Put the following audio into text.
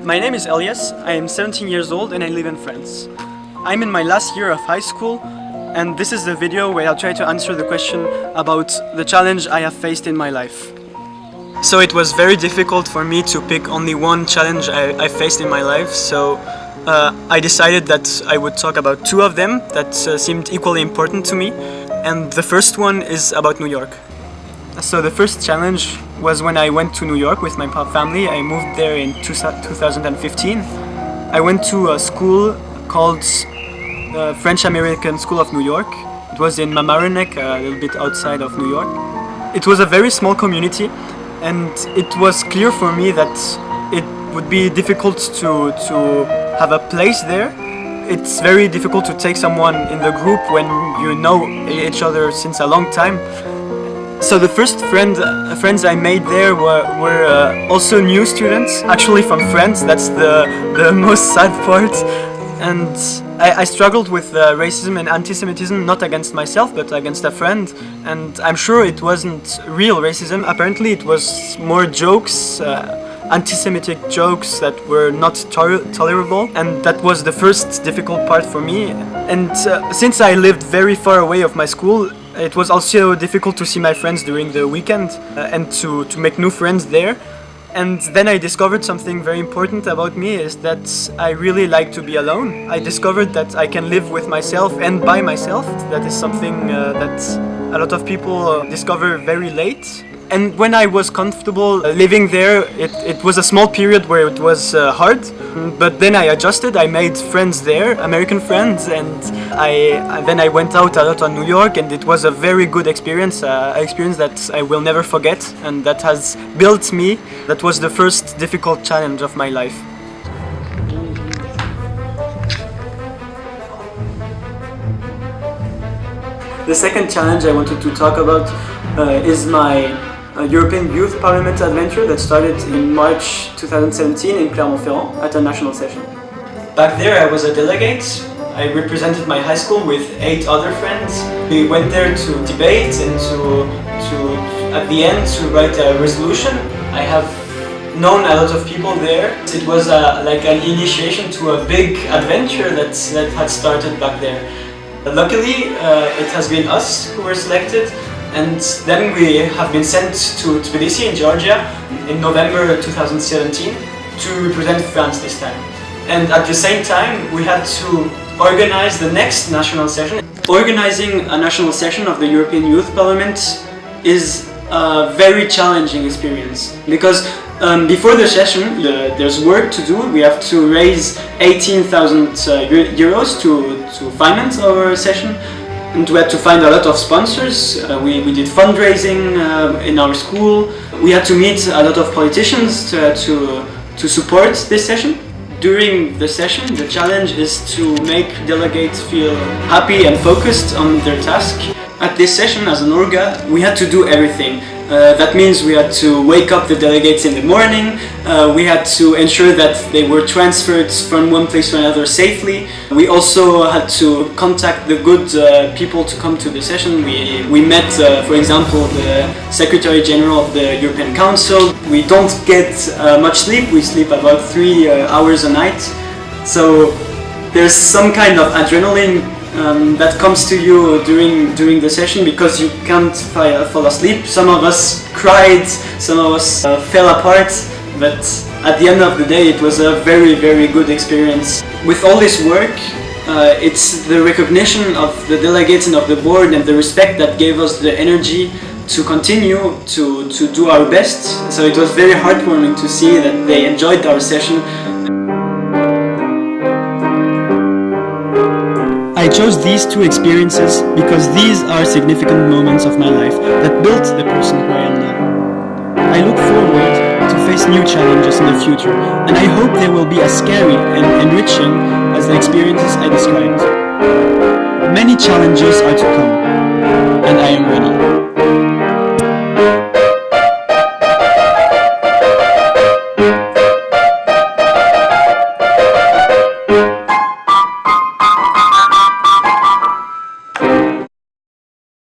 My name is Elias, I am 17 years old and I live in France. I'm in my last year of high school and this is the video where I'll try to answer the question about the challenge I have faced in my life. So it was very difficult for me to pick only one challenge I faced in my life, so I decided that I would talk about two of them that seemed equally important to me, and the first one is about New York. So the first challenge was when I went to New York with my family. I moved there in 2015. I went to a school called the French American School of New York. It was in Mamaroneck, a little bit outside of New York. It was a very small community and it was clear for me that it would be difficult to have a place there. It's very difficult to take someone in the group when you know each other since a long time. So the first friends I made there were also new students, actually from France. That's the most sad part. And I struggled with racism and anti-Semitism, not against myself, but against a friend. And I'm sure it wasn't real racism. Apparently it was more jokes, anti-Semitic jokes that were not tolerable. And that was the first difficult part for me. And since I lived very far away of my school, it was also difficult to see my friends during the weekend and to make new friends there. And then I discovered something very important about me, is that I really like to be alone. I discovered that I can live with myself and by myself. That is something that a lot of people discover very late. And when I was comfortable living there, it was a small period where it was hard, but then I adjusted. I made friends there, American friends, and then I went out a lot on New York, and it was a very good experience, an experience that I will never forget, and that has built me. That was the first difficult challenge of my life. The second challenge I wanted to talk about is my European Youth Parliament adventure that started in March 2017 in Clermont-Ferrand at a national session. Back there I was a delegate. I represented my high school with 8 other friends. We went there to debate and to at the end to write a resolution. I have known a lot of people there. It was like an initiation to a big adventure that had started back there. Luckily it has been us who were selected. And then we have been sent to Tbilisi in Georgia in November 2017 to represent France this time. And at the same time, we had to organize the next national session. Organizing a national session of the European Youth Parliament is a very challenging experience because before the session, there's work to do. We have to raise 18,000 euros to finance our session. And we had to find a lot of sponsors. We did fundraising in our school. We had to meet a lot of politicians to support this session. During the session, the challenge is to make delegates feel happy and focused on their task. At this session, as an orga, we had to do everything. That means we had to wake up the delegates in the morning, we had to ensure that they were transferred from one place to another safely. We also had to contact the good people to come to the session. We met, for example, the Secretary General of the European Council. We don't get much sleep, we sleep about 3 hours a night. So there's some kind of adrenaline that comes to you during the session because you can't fall asleep. Some of us cried, some of us fell apart, but at the end of the day it was a very, very good experience. With all this work, it's the recognition of the delegates and of the board and the respect that gave us the energy to continue to do our best. So it was very heartwarming to see that they enjoyed our session. I chose these two experiences because these are significant moments of my life that built the person who I am now. I look forward to face new challenges in the future, and I hope they will be as scary and enriching as the experiences I described. Many challenges are to come, and I am ready.